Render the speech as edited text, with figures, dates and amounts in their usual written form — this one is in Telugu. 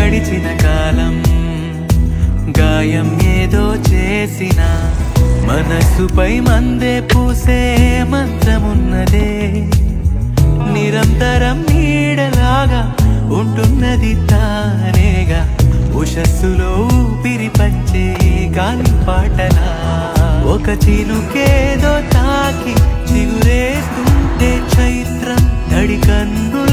గడిచిన కాలం గాయం ఏదో చేసిన మనసుపై మందే పూసే మంత్రమున్నదే, నిరంతరం నీడలాగా ఉంటున్నది తానేగా, ఉషస్సులో ఊపిరి పంచే గాలి పాటలా. ఒక చినుకేదో తాకి చిగురేస్తుంటే చైత్రం తడి కన్నుల